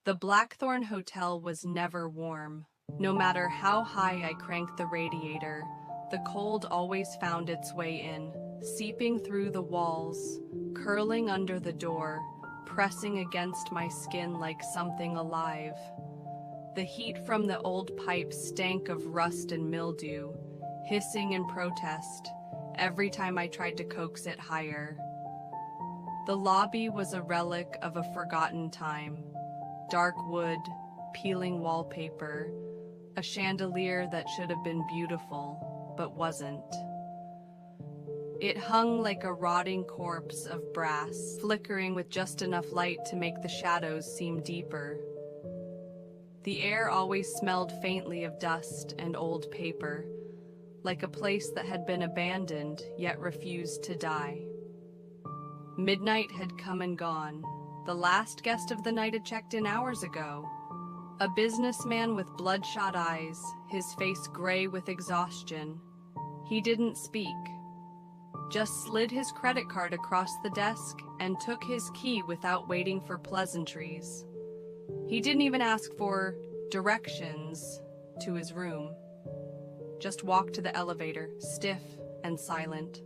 The Blackthorn Hotel was never warm. No matter how high I cranked the radiator, the cold always found its way in, seeping through the walls, curling under the door, pressing against my skin like something alive. The heat from the old pipe stank of rust and mildew, hissing in protest every time I tried to coax it higher. The lobby was a relic of a forgotten time. Dark wood, peeling wallpaper, a chandelier that should have been beautiful, but wasn't. It hung like a rotting corpse of brass, flickering with just enough light to make the shadows seem deeper. The air always smelled faintly of dust and old paper, like a place that had been abandoned yet refused to die. Midnight had come and gone. The last guest of the night had checked in hours ago. A businessman with bloodshot eyes, his face gray with exhaustion. He didn't speak, just slid his credit card across the desk and took his key without waiting for pleasantries. He didn't even ask for directions to his room. Just walked to the elevator, stiff and silent,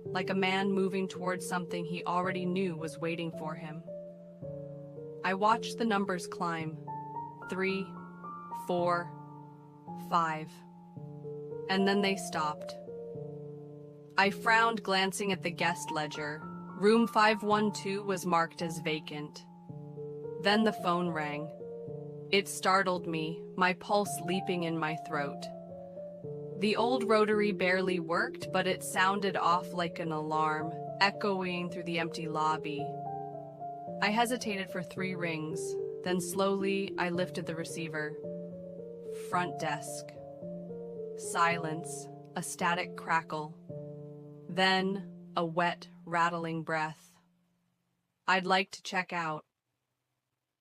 like a man moving towards something he already knew was waiting for him. I watched the numbers climb. 3, 4, 5. And then they stopped. I frowned, glancing at the guest ledger. Room 512 was marked as vacant. Then the phone rang. It startled me, my pulse leaping in my throat. The old rotary barely worked, but it sounded off like an alarm, echoing through the empty lobby. I hesitated for 3 rings, then slowly I lifted the receiver. Front desk. Silence, a static crackle. Then a wet, rattling breath. "I'd like to check out."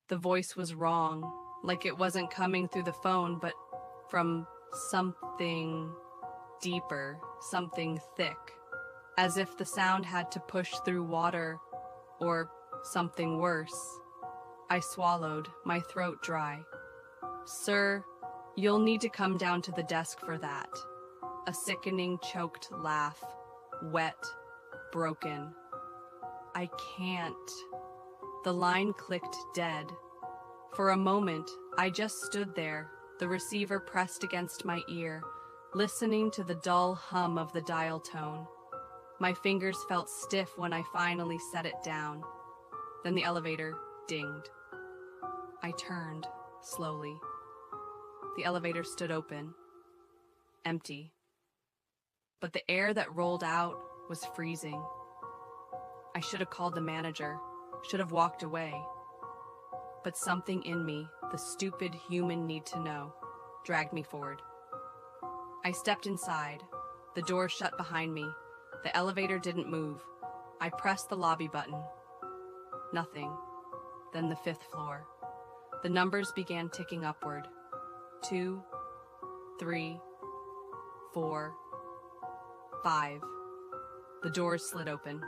The voice was wrong, like it wasn't coming through the phone, but from something deeper, something thick, as if the sound had to push through water or something worse. I swallowed, my throat dry. "Sir, you'll need to come down to the desk for that." A sickening, choked laugh, wet, broken. "I can't." The line clicked dead. For a moment, I just stood there, the receiver pressed against my ear, listening to the dull hum of the dial tone. My fingers felt stiff when I finally set it down. Then the elevator dinged. I turned, slowly. The elevator stood open, empty. But the air that rolled out was freezing. I should have called the manager, should have walked away. But something in me, the stupid human need to know, dragged me forward. I stepped inside. The door shut behind me. The elevator didn't move. I pressed the lobby button. Nothing. Then the 5th floor. The numbers began ticking upward. 2, 3, 4, 5. The doors slid open.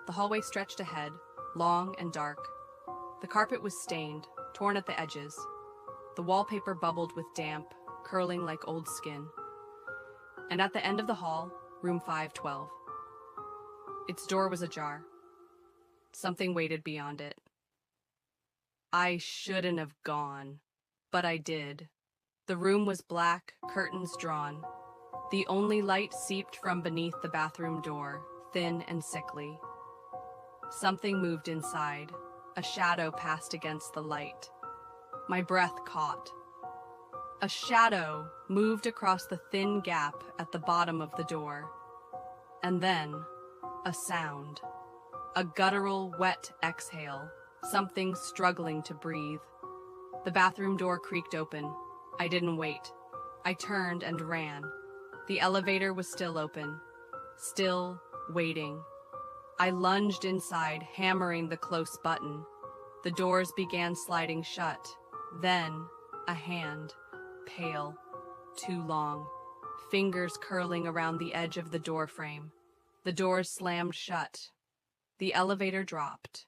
The hallway stretched ahead, long and dark. The carpet was stained, torn at the edges. The wallpaper bubbled with damp, curling like old skin. And at the end of the hall, room 512. Its door was ajar. Something waited beyond it. I shouldn't have gone, but I did. The room was black, curtains drawn. The only light seeped from beneath the bathroom door, thin and sickly. Something moved inside. A shadow passed against the light. My breath caught. A shadow moved across the thin gap at the bottom of the door. And then, a sound. A guttural, wet exhale, something struggling to breathe. The bathroom door creaked open. I didn't wait. I turned and ran. The elevator was still open, still waiting. I lunged inside, hammering the close button. The doors began sliding shut. Then, a hand, pale, too long, fingers curling around the edge of the door frame. The doors slammed shut. The elevator dropped.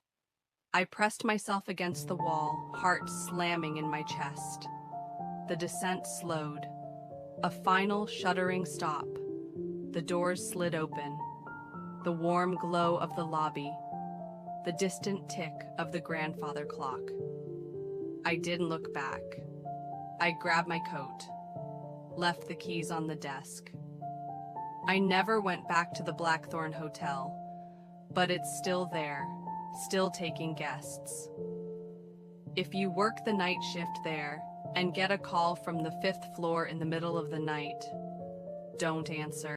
I pressed myself against the wall, heart slamming in my chest. The descent slowed. A final shuddering stop. The doors slid open. The warm glow of the lobby. The distant tick of the grandfather clock. I didn't look back. I grabbed my coat, left the keys on the desk. I never went back to the Blackthorn Hotel, but it's still there, still taking guests. If you work the night shift there and get a call from the 5th floor in the middle of the night, don't answer.